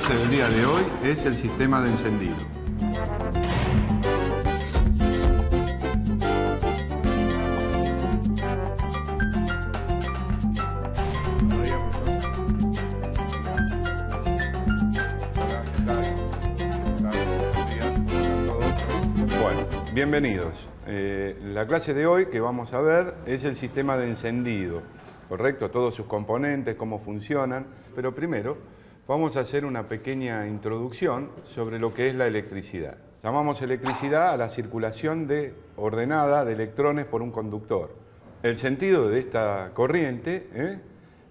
clase del día de hoy es el sistema de encendido. Bueno, bienvenidos. La clase de hoy que vamos a ver es el sistema de encendido, ¿correcto? Todos sus componentes, cómo funcionan, pero primero vamos a hacer una pequeña introducción sobre lo que es la electricidad. Llamamos electricidad a la circulación ordenada de electrones por un conductor. El sentido de esta corriente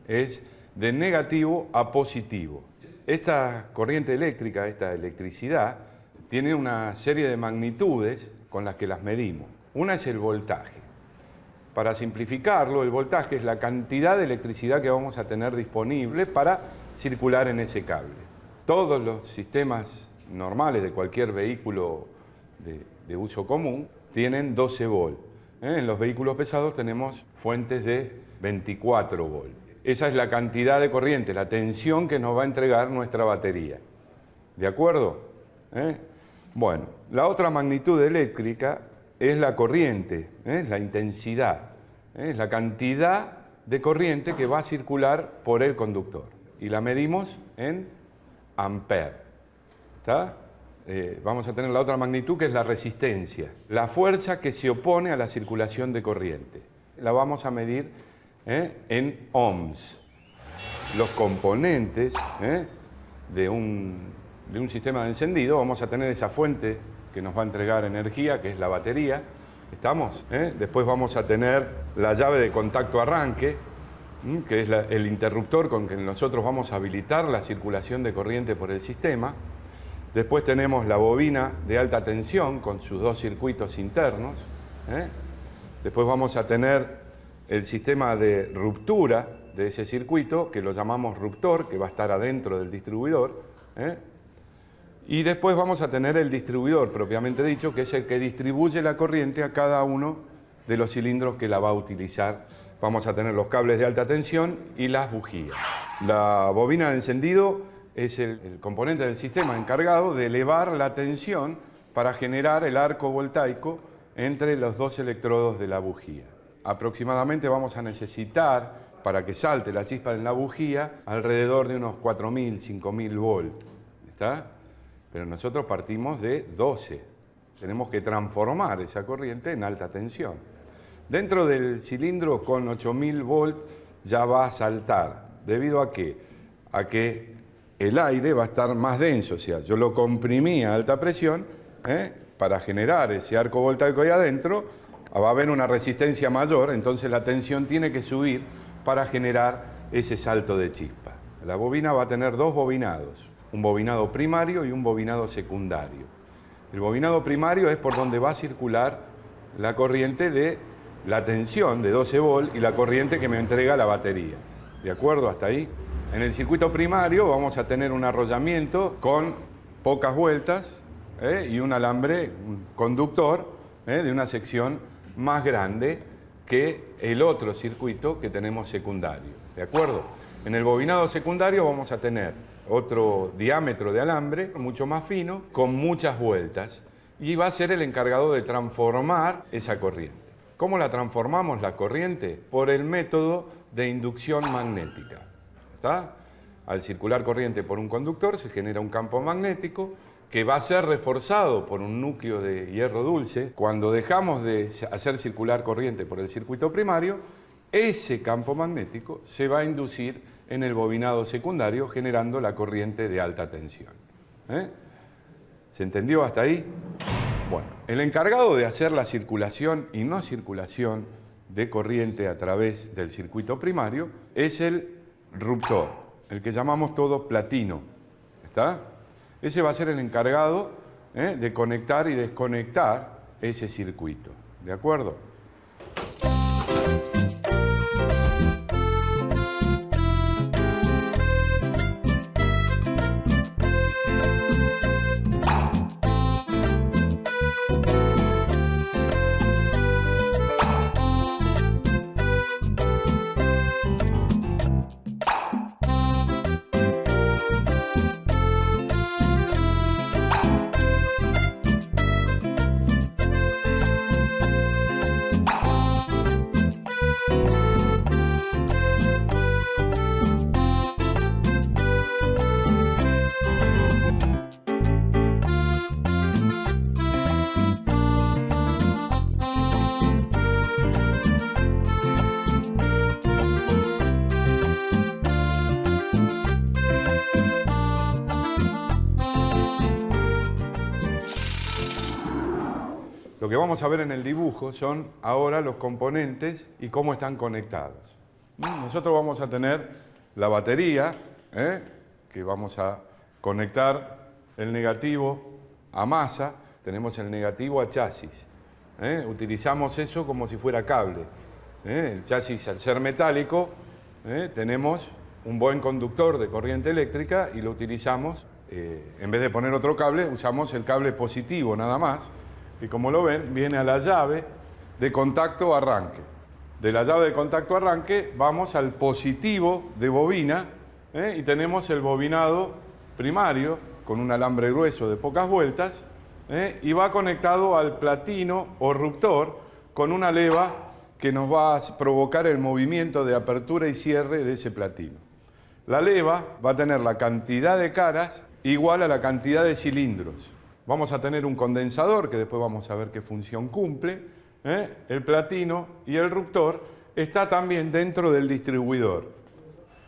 es de negativo a positivo. Esta corriente eléctrica, esta electricidad, tiene una serie de magnitudes con las que las medimos. Una es el voltaje. Para simplificarlo, el voltaje es la cantidad de electricidad que vamos a tener disponible para circular en ese cable. Todos los sistemas normales de cualquier vehículo de uso común tienen 12 volts. En los vehículos pesados tenemos fuentes de 24 volts. Esa es la cantidad de corriente, la tensión que nos va a entregar nuestra batería. ¿De acuerdo? Bueno, la otra magnitud eléctrica es la corriente, la intensidad, es la cantidad de corriente que va a circular por el conductor. Y la medimos en amperes. ¿Está? Vamos a tener la otra magnitud que es la resistencia, la fuerza que se opone a la circulación de corriente. La vamos a medir en ohms. Los componentes de un sistema de encendido, vamos a tener esa fuente que nos va a entregar energía, que es la batería. ¿Estamos? Después vamos a tener la llave de contacto arranque, que es el interruptor con que nosotros vamos a habilitar la circulación de corriente por el sistema. Después tenemos la bobina de alta tensión con sus dos circuitos internos. Después vamos a tener el sistema de ruptura de ese circuito, que lo llamamos ruptor, que va a estar adentro del distribuidor. Y después vamos a tener el distribuidor, propiamente dicho, que es el que distribuye la corriente a cada uno de los cilindros que la va a utilizar. Vamos a tener los cables de alta tensión y las bujías. La bobina de encendido es el componente del sistema encargado de elevar la tensión para generar el arco voltaico entre los dos electrodos de la bujía. Aproximadamente vamos a necesitar, para que salte la chispa en la bujía, alrededor de unos 4.000, 5.000 volts. ¿Está? Pero nosotros partimos de 12. Tenemos que transformar esa corriente en alta tensión. Dentro del cilindro con 8.000 volts ya va a saltar. ¿Debido a qué? A que el aire va a estar más denso. O sea, yo lo comprimí a alta presión para generar ese arco voltaico ahí adentro. Va a haber una resistencia mayor, entonces la tensión tiene que subir para generar ese salto de chispa. La bobina va a tener dos bobinados. Un bobinado primario y un bobinado secundario. El bobinado primario es por donde va a circular la corriente de la tensión de 12 volts y la corriente que me entrega la batería. ¿De acuerdo hasta ahí? En el circuito primario vamos a tener un arrollamiento con pocas vueltas y un alambre, un conductor de una sección más grande que el otro circuito que tenemos secundario. ¿De acuerdo? En el bobinado secundario vamos a tener otro diámetro de alambre, mucho más fino, con muchas vueltas, y va a ser el encargado de transformar esa corriente. ¿Cómo la transformamos la corriente? Por el método de inducción magnética. ¿Está? Al circular corriente por un conductor se genera un campo magnético que va a ser reforzado por un núcleo de hierro dulce. Cuando dejamos de hacer circular corriente por el circuito primario, ese campo magnético se va a inducir en el bobinado secundario, generando la corriente de alta tensión. ¿Se entendió hasta ahí? Bueno, el encargado de hacer la circulación y no circulación de corriente a través del circuito primario es el ruptor, el que llamamos todo platino. ¿Está? Ese va a ser el encargado de conectar y desconectar ese circuito. ¿De acuerdo? Lo que vamos a ver en el dibujo son ahora los componentes y cómo están conectados. Nosotros vamos a tener la batería, que vamos a conectar el negativo a masa, tenemos el negativo a chasis. Utilizamos eso como si fuera cable. El chasis, al ser metálico, tenemos un buen conductor de corriente eléctrica y lo utilizamos, en vez de poner otro cable, usamos el cable positivo nada más, y como lo ven, viene a la llave de contacto arranque. De la llave de contacto arranque vamos al positivo de bobina, y tenemos el bobinado primario con un alambre grueso de pocas vueltas, y va conectado al platino o ruptor con una leva que nos va a provocar el movimiento de apertura y cierre de ese platino. La leva va a tener la cantidad de caras igual a la cantidad de cilindros. Vamos a tener un condensador que después vamos a ver qué función cumple. El platino y el ruptor está también dentro del distribuidor.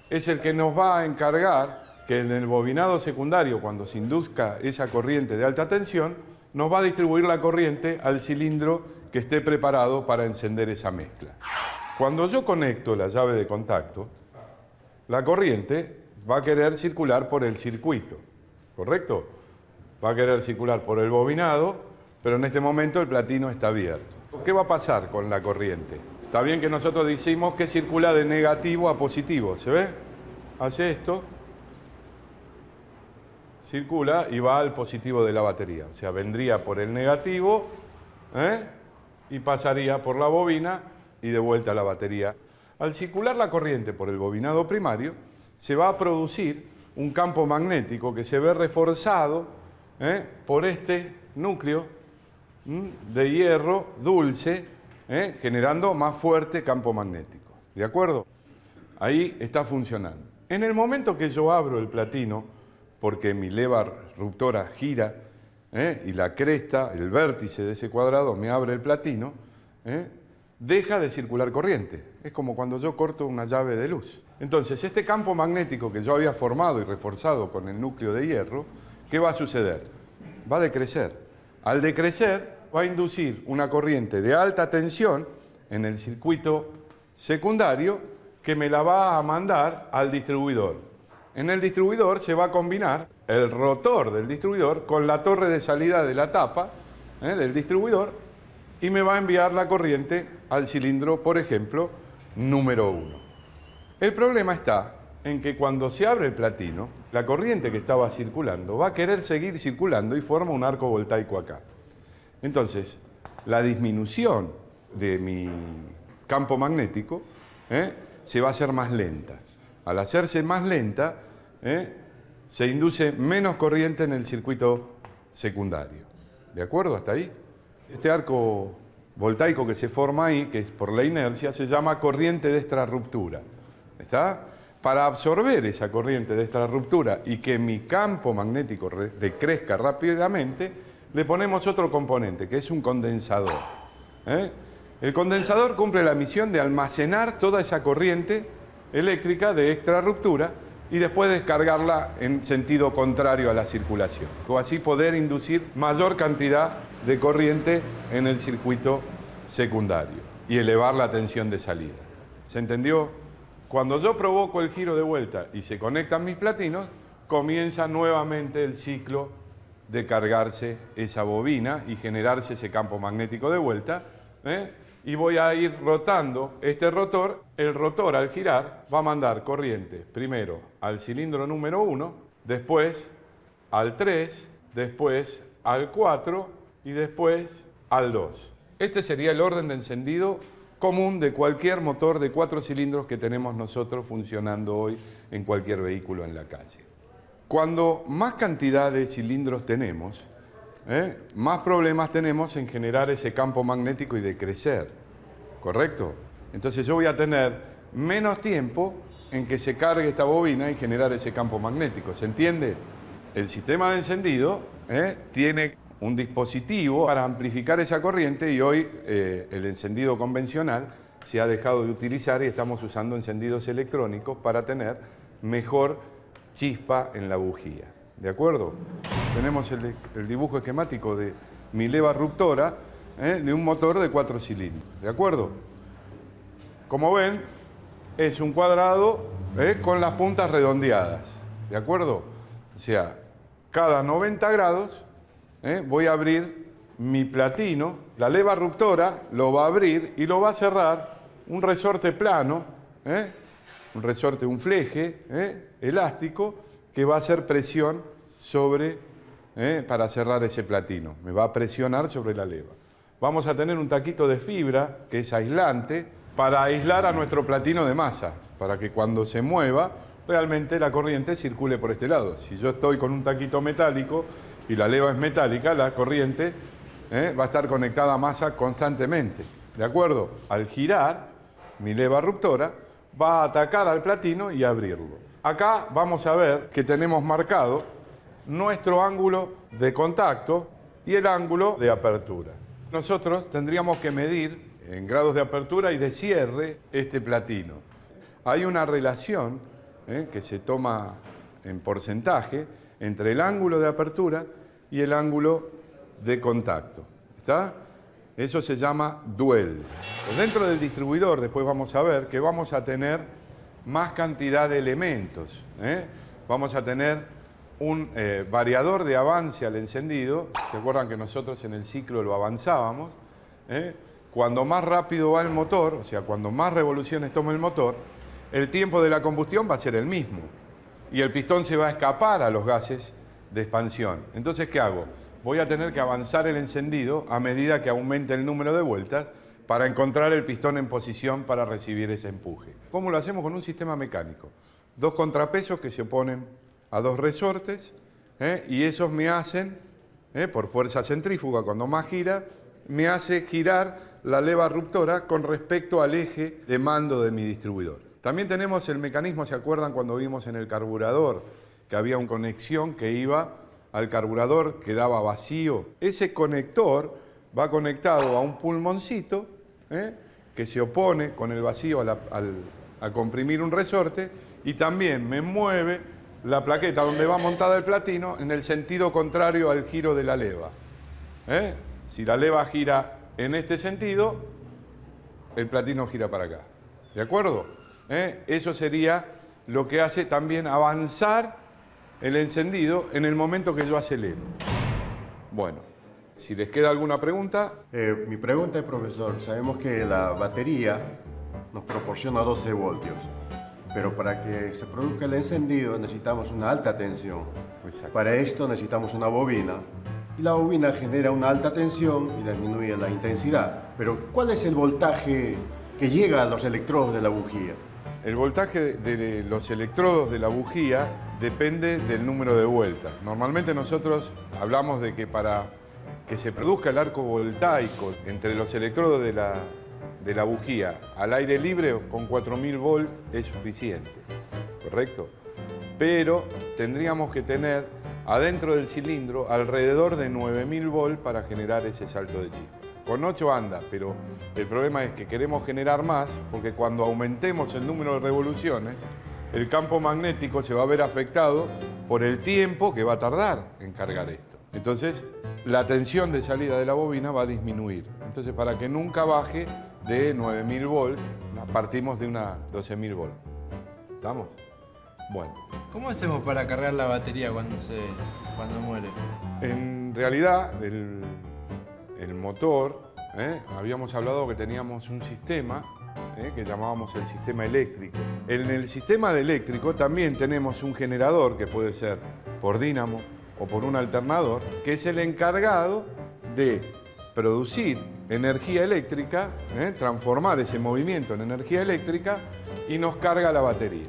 Es el que nos va a encargar que en el bobinado secundario, cuando se induzca esa corriente de alta tensión, nos va a distribuir la corriente al cilindro que esté preparado para encender esa mezcla. Cuando yo conecto la llave de contacto, la corriente va a querer circular por el circuito, ¿correcto? Va a querer circular por el bobinado, pero en este momento el platino está abierto. ¿Qué va a pasar con la corriente? Está bien que nosotros decimos que circula de negativo a positivo, ¿se ve? Hace esto, circula y va al positivo de la batería. O sea, vendría por el negativo, y pasaría por la bobina y de vuelta a la batería. Al circular la corriente por el bobinado primario, se va a producir un campo magnético que se ve reforzado por este núcleo de hierro dulce, generando más fuerte campo magnético. ¿De acuerdo? Ahí está funcionando. En el momento que yo abro el platino, porque mi leva ruptora gira, y la cresta, el vértice de ese cuadrado me abre el platino, deja de circular corriente. Es como cuando yo corto una llave de luz. Entonces, este campo magnético que yo había formado y reforzado con el núcleo de hierro, ¿qué va a suceder? Va a decrecer. Al decrecer, va a inducir una corriente de alta tensión en el circuito secundario que me la va a mandar al distribuidor. En el distribuidor se va a combinar el rotor del distribuidor con la torre de salida de la tapa del distribuidor y me va a enviar la corriente al cilindro, por ejemplo, número 1. El problema está en que cuando se abre el platino, la corriente que estaba circulando va a querer seguir circulando y forma un arco voltaico acá. Entonces, la disminución de mi campo magnético se va a hacer más lenta. Al hacerse más lenta, se induce menos corriente en el circuito secundario. ¿De acuerdo hasta ahí? Este arco voltaico que se forma ahí, que es por la inercia, se llama corriente de extrarruptura. ¿Está? Para absorber esa corriente de extrarruptura y que mi campo magnético decrezca rápidamente, le ponemos otro componente, que es un condensador. El condensador cumple la misión de almacenar toda esa corriente eléctrica de extrarruptura y después descargarla en sentido contrario a la circulación, o así poder inducir mayor cantidad de corriente en el circuito secundario y elevar la tensión de salida. ¿Se entendió? Cuando yo provoco el giro de vuelta y se conectan mis platinos, comienza nuevamente el ciclo de cargarse esa bobina y generarse ese campo magnético de vuelta, y voy a ir rotando este rotor. El rotor, al girar, va a mandar corriente primero al cilindro número 1, después al 3, después al 4 y después al 2. Este sería el orden de encendido común de cualquier motor de 4 cilindros que tenemos nosotros funcionando hoy en cualquier vehículo en la calle. Cuando más cantidad de cilindros tenemos, más problemas tenemos en generar ese campo magnético y de crecer, ¿correcto? Entonces yo voy a tener menos tiempo en que se cargue esta bobina y generar ese campo magnético, ¿se entiende? El sistema de encendido tiene un dispositivo para amplificar esa corriente y hoy el encendido convencional se ha dejado de utilizar y estamos usando encendidos electrónicos para tener mejor chispa en la bujía. ¿De acuerdo? Tenemos el dibujo esquemático de mi leva ruptora, de un motor de 4 cilindros. ¿De acuerdo? Como ven, es un cuadrado con las puntas redondeadas. ¿De acuerdo? O sea, cada 90 grados voy a abrir mi platino. La leva ruptora lo va a abrir y lo va a cerrar un resorte plano, un resorte, un fleje elástico que va a hacer presión sobre, para cerrar ese platino. Me va a presionar sobre la leva. Vamos a tener un taquito de fibra que es aislante para aislar a nuestro platino de masa, para que cuando se mueva realmente la corriente circule por este lado. Si yo estoy con un taquito metálico y la leva es metálica, la corriente va a estar conectada a masa constantemente. ¿De acuerdo? Al girar, mi leva ruptora va a atacar al platino y abrirlo. Acá vamos a ver que tenemos marcado nuestro ángulo de contacto y el ángulo de apertura. Nosotros tendríamos que medir en grados de apertura y de cierre este platino. Hay una relación que se toma en porcentaje entre el ángulo de apertura y el ángulo de contacto. ¿Está? Eso se llama duel. Pues dentro del distribuidor después vamos a ver que vamos a tener más cantidad de elementos. Vamos a tener un variador de avance al encendido. ¿Se acuerdan que nosotros en el ciclo lo avanzábamos? Cuando más rápido va el motor, o sea, cuando más revoluciones toma el motor, el tiempo de la combustión va a ser el mismo. Y el pistón se va a escapar a los gases de expansión. Entonces, ¿qué hago? Voy a tener que avanzar el encendido a medida que aumente el número de vueltas para encontrar el pistón en posición para recibir ese empuje. ¿Cómo lo hacemos? Con un sistema mecánico. 2 contrapesos que se oponen a 2 resortes, y esos me hacen, por fuerza centrífuga, cuando más gira, me hace girar la leva ruptora con respecto al eje de mando de mi distribuidor. También tenemos el mecanismo, ¿se acuerdan cuando vimos en el carburador que había una conexión que iba al carburador, quedaba vacío? Ese conector va conectado a un pulmoncito que se opone con el vacío a comprimir un resorte, y también me mueve la plaqueta donde va montada el platino en el sentido contrario al giro de la leva. Si la leva gira en este sentido, el platino gira para acá. ¿De acuerdo? Eso sería lo que hace también avanzar el encendido en el momento que yo acelero. Bueno, si les queda alguna pregunta. Mi pregunta es, profesor, sabemos que la batería nos proporciona 12 voltios, pero para que se produzca el encendido necesitamos una alta tensión. Exacto. Para esto necesitamos una bobina, y la bobina genera una alta tensión y disminuye la intensidad. Pero ¿cuál es el voltaje que llega a los electrodos de la bujía? El voltaje de los electrodos de la bujía depende del número de vueltas. Normalmente nosotros hablamos de que para que se produzca el arco voltaico entre los electrodos de la bujía al aire libre, con 4000 volt es suficiente, ¿correcto? Pero tendríamos que tener adentro del cilindro alrededor de 9000 volt para generar ese salto de chispa. Con 8 anda, pero el problema es que queremos generar más, porque cuando aumentemos el número de revoluciones, el campo magnético se va a ver afectado por el tiempo que va a tardar en cargar esto. Entonces, la tensión de salida de la bobina va a disminuir. Entonces, para que nunca baje de 9000 volt, partimos de una 12000 volt. ¿Estamos? Bueno. ¿Cómo hacemos para cargar la batería cuando muere? En realidad, el motor, habíamos hablado que teníamos un sistema que llamábamos el sistema eléctrico. En el sistema eléctrico también tenemos un generador que puede ser por dínamo o por un alternador, que es el encargado de producir energía eléctrica, transformar ese movimiento en energía eléctrica, y nos carga la batería.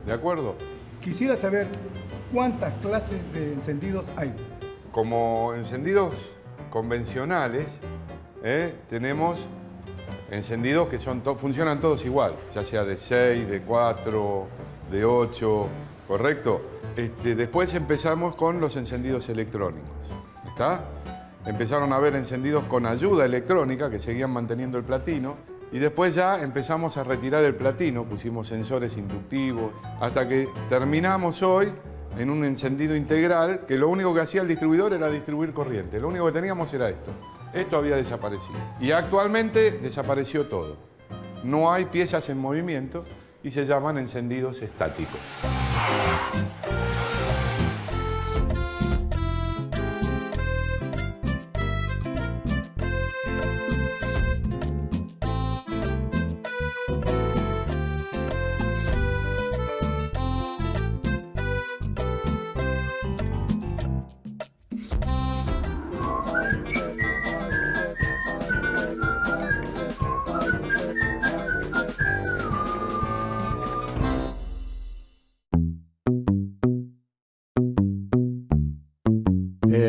¿De acuerdo? Quisiera saber cuántas clases de encendidos hay. Como encendidos convencionales, tenemos encendidos que funcionan todos igual, ya sea de 6, de 4, de 8, ¿correcto? Después empezamos con los encendidos electrónicos, ¿está? Empezaron a haber encendidos con ayuda electrónica que seguían manteniendo el platino, y después ya empezamos a retirar el platino, pusimos sensores inductivos, hasta que terminamos hoy en un encendido integral, que lo único que hacía el distribuidor era distribuir corriente. Lo único que teníamos era esto. Esto había desaparecido. Y actualmente desapareció todo. No hay piezas en movimiento y se llaman encendidos estáticos.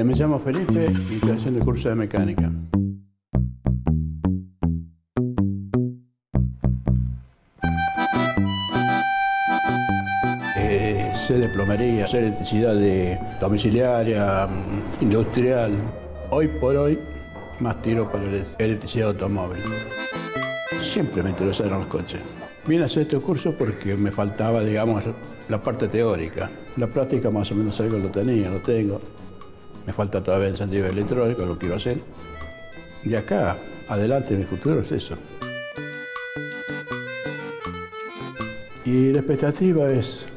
Me llamo Felipe y estoy haciendo el curso de mecánica. Sé de plomería, sé de electricidad domiciliaria, industrial. Hoy por hoy, más tiro para la electricidad automóvil. Siempre me interesaron los coches. Vine a hacer este curso porque me faltaba, digamos, la parte teórica. La práctica más o menos algo lo tengo. Me falta todavía el encendido electrónico, lo quiero hacer. Y acá, adelante, mi futuro es eso. Y la expectativa es,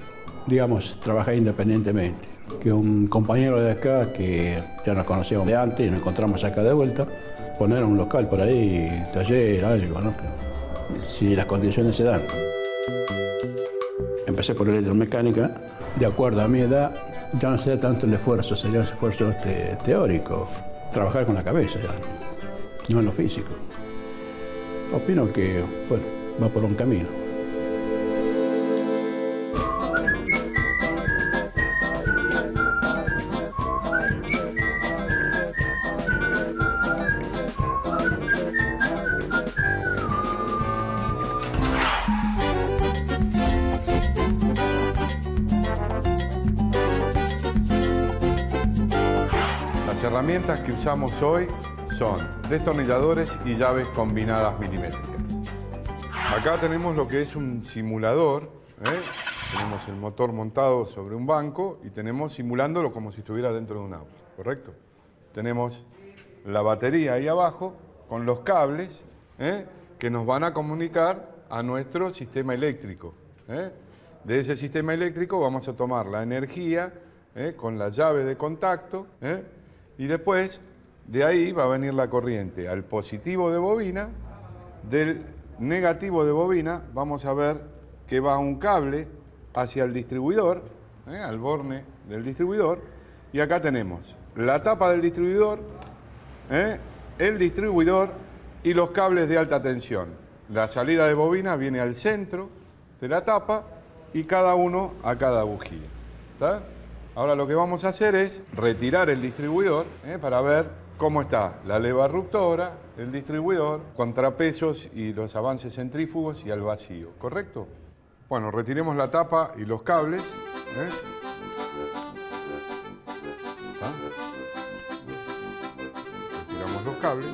digamos, trabajar independientemente. Que un compañero de acá, que ya nos conocíamos de antes y nos encontramos acá de vuelta, poner un local por ahí, taller, algo, ¿no? Si las condiciones se dan. Empecé por electromecánica, de acuerdo a mi edad, ya no sería tanto el esfuerzo, sería el esfuerzo teórico, trabajar con la cabeza, ya, no en lo físico. Opino que, bueno, va por un camino. Las herramientas que usamos hoy son destornilladores y llaves combinadas milimétricas. Acá tenemos lo que es un simulador, ¿eh? Tenemos el motor montado sobre un banco y tenemos simulándolo como si estuviera dentro de un auto, ¿correcto? Tenemos la batería ahí abajo con los cables, ¿eh? Que nos van a comunicar a nuestro sistema eléctrico, ¿eh? De ese sistema eléctrico vamos a tomar la energía, ¿eh? Con la llave de contacto, ¿eh? Y después de ahí va a venir la corriente al positivo de bobina. Del negativo de bobina vamos a ver que va un cable hacia el distribuidor, al borne del distribuidor, y acá tenemos la tapa del distribuidor, el distribuidor y los cables de alta tensión. La salida de bobina viene al centro de la tapa y cada uno a cada bujía. ¿Está? Ahora lo que vamos a hacer es retirar el distribuidor para ver cómo está la leva ruptora, el distribuidor, contrapesos y los avances centrífugos y al vacío, ¿correcto? Bueno, retiremos la tapa y los cables. Retiramos los cables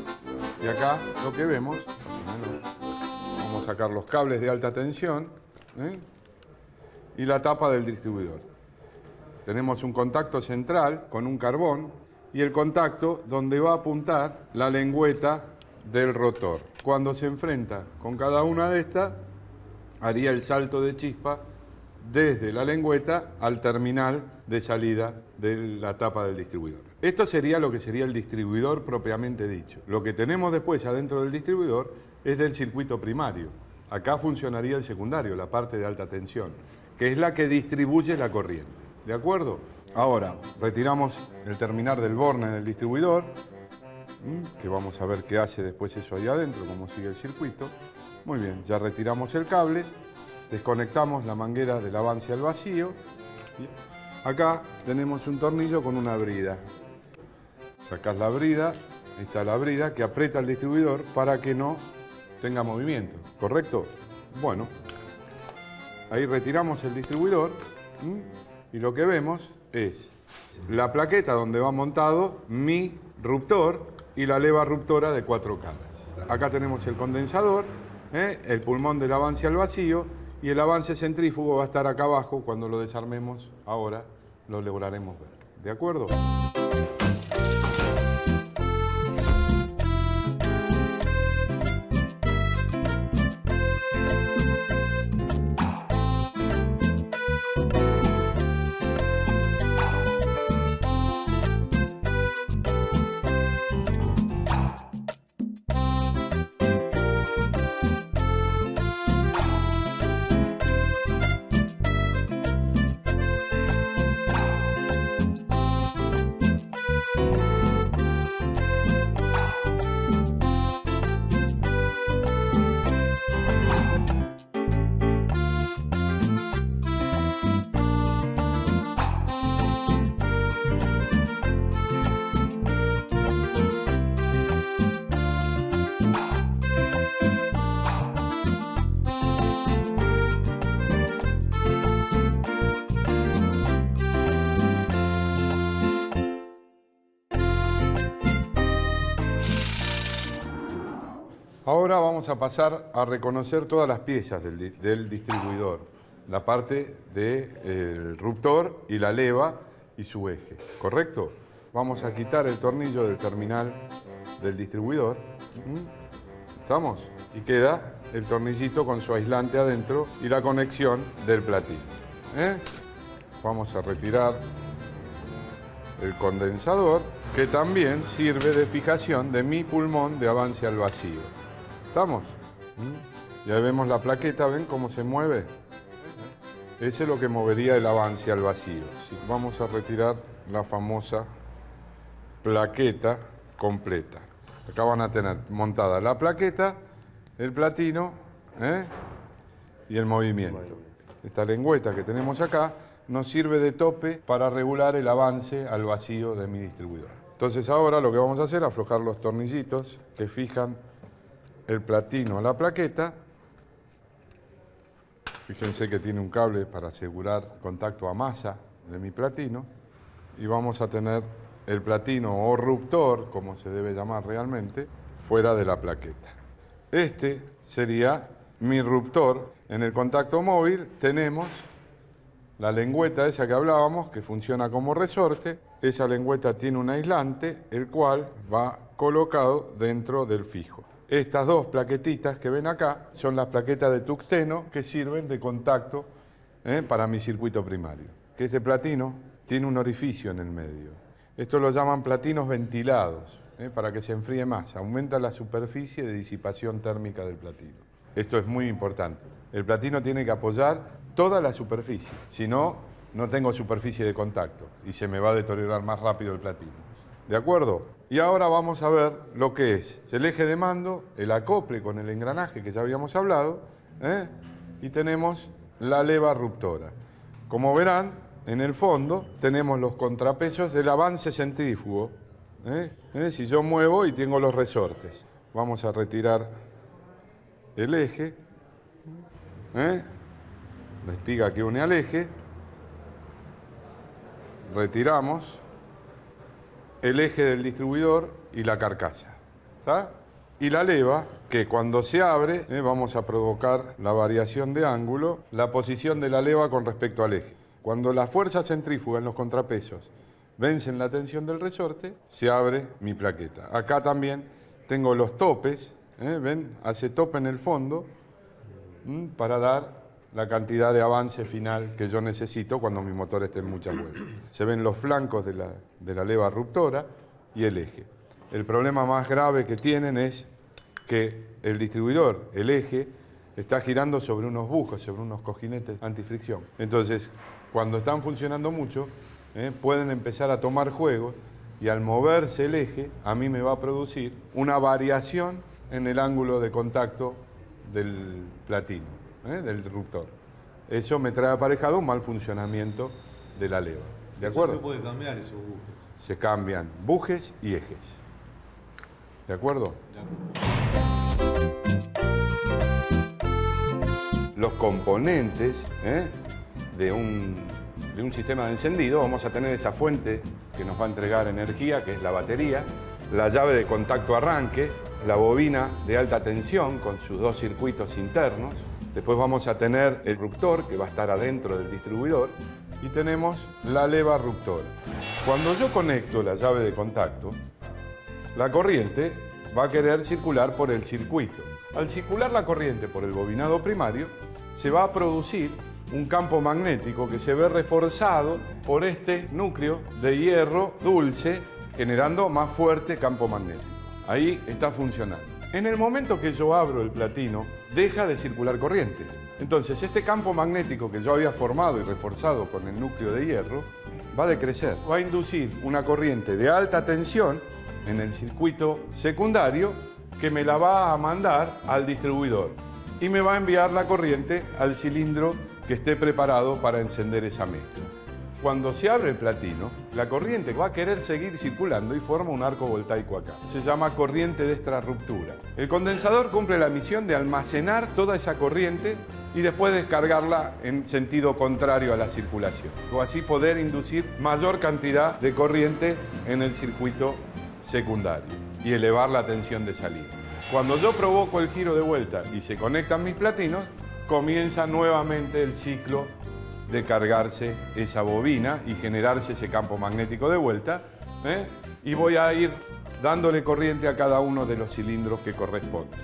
y acá lo que vemos, vamos a sacar los cables de alta tensión y la tapa del distribuidor. Tenemos un contacto central con un carbón y el contacto donde va a apuntar la lengüeta del rotor. Cuando se enfrenta con cada una de estas, haría el salto de chispa desde la lengüeta al terminal de salida de la tapa del distribuidor. Esto sería lo que sería el distribuidor propiamente dicho. Lo que tenemos después adentro del distribuidor es del circuito primario. Acá funcionaría el secundario, la parte de alta tensión, que es la que distribuye la corriente. ¿De acuerdo? Ahora, retiramos el terminal del borne del distribuidor, que vamos a ver qué hace después eso ahí adentro, cómo sigue el circuito. Muy bien, ya retiramos el cable, desconectamos la manguera del avance al vacío. Acá tenemos un tornillo con una brida. Sacás la brida, ahí está la brida que aprieta el distribuidor para que no tenga movimiento, ¿correcto? Bueno, ahí retiramos el distribuidor. Y lo que vemos es la plaqueta donde va montado mi ruptor y la leva ruptora de 4 caras. Acá tenemos el condensador, el pulmón del avance al vacío y el avance centrífugo va a estar acá abajo. Cuando lo desarmemos ahora lo lograremos ver. ¿De acuerdo? Ahora vamos a pasar a reconocer todas las piezas del distribuidor. La parte del ruptor y la leva y su eje, ¿correcto? Vamos a quitar el tornillo del terminal del distribuidor. ¿Estamos? Y queda el tornillito con su aislante adentro y la conexión del platino. Vamos a retirar el condensador, que también sirve de fijación de mi pulmón de avance al vacío. ¿Estamos? Ya vemos la plaqueta, ¿ven cómo se mueve? Ese es lo que movería el avance al vacío. Vamos a retirar la famosa plaqueta completa. Acá van a tener montada la plaqueta, el platino y el movimiento. Esta lengüeta que tenemos acá nos sirve de tope para regular el avance al vacío de mi distribuidor. Entonces ahora lo que vamos a hacer es aflojar los tornillitos que fijan el platino a la plaqueta. Fíjense que tiene un cable para asegurar contacto a masa de mi platino. Y vamos a tener el platino o ruptor, como se debe llamar realmente, fuera de la plaqueta. Este sería mi ruptor. En el contacto móvil tenemos la lengüeta esa que hablábamos, que funciona como resorte. Esa lengüeta tiene un aislante, el cual va colocado dentro del fijo. Estas dos plaquetitas que ven acá son las plaquetas de tungsteno que sirven de contacto para mi circuito primario. Que este platino tiene un orificio en el medio. Esto lo llaman platinos ventilados, para que se enfríe más. Aumenta la superficie de disipación térmica del platino. Esto es muy importante. El platino tiene que apoyar toda la superficie. Si no, no tengo superficie de contacto y se me va a deteriorar más rápido el platino. ¿De acuerdo? Y ahora vamos a ver lo que es el eje de mando, el acople con el engranaje que ya habíamos hablado, y tenemos la leva ruptora. Como verán, en el fondo tenemos los contrapesos del avance centrífugo. Si yo muevo y tengo los resortes. Vamos a retirar el eje, la espiga que une al eje. Retiramos el eje del distribuidor y la carcasa. ¿Está? Y la leva, que cuando se abre, vamos a provocar la variación de ángulo, la posición de la leva con respecto al eje. Cuando la fuerza centrífuga en los contrapesos vencen la tensión del resorte, se abre mi plaqueta. Acá también tengo los topes, ¿ven? Hace tope en el fondo para dar la cantidad de avance final que yo necesito cuando mi motor esté en mucha vuelta. Se ven los flancos de la leva ruptora y el eje. El problema más grave que tienen es que el distribuidor, el eje, está girando sobre unos bujos, sobre unos cojinetes antifricción. Entonces, cuando están funcionando mucho, pueden empezar a tomar juego y al moverse el eje, a mí me va a producir una variación en el ángulo de contacto del platino. Del ruptor. Eso me trae aparejado un mal funcionamiento de la leva. ¿De acuerdo? Se puede cambiar esos bujes. Se cambian bujes y ejes. ¿De acuerdo? Los componentes de un sistema de encendido, vamos a tener esa fuente que nos va a entregar energía, que es la batería, la llave de contacto arranque, la bobina de alta tensión con sus dos circuitos internos. Después vamos a tener el ruptor, que va a estar adentro del distribuidor, y tenemos la leva ruptora. Cuando yo conecto la llave de contacto, la corriente va a querer circular por el circuito. Al circular la corriente por el bobinado primario, se va a producir un campo magnético que se ve reforzado por este núcleo de hierro dulce, generando más fuerte campo magnético. Ahí está funcionando. En el momento que yo abro el platino, deja de circular corriente. Entonces, este campo magnético que yo había formado y reforzado con el núcleo de hierro, va a decrecer. Va a inducir una corriente de alta tensión en el circuito secundario que me la va a mandar al distribuidor y me va a enviar la corriente al cilindro que esté preparado para encender esa mezcla. Cuando se abre el platino, la corriente va a querer seguir circulando y forma un arco voltaico acá. Se llama corriente de extrarruptura. El condensador cumple la misión de almacenar toda esa corriente y después descargarla en sentido contrario a la circulación. O así poder inducir mayor cantidad de corriente en el circuito secundario y elevar la tensión de salida. Cuando yo provoco el giro de vuelta y se conectan mis platinos, comienza nuevamente el ciclo de cargarse esa bobina y generarse ese campo magnético de vuelta, ¿eh? Y voy a ir dándole corriente a cada uno de los cilindros que corresponden.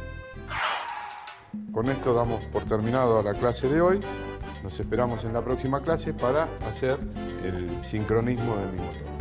Con esto damos por terminado la clase de hoy. Nos esperamos en la próxima clase para hacer el sincronismo de mi motor.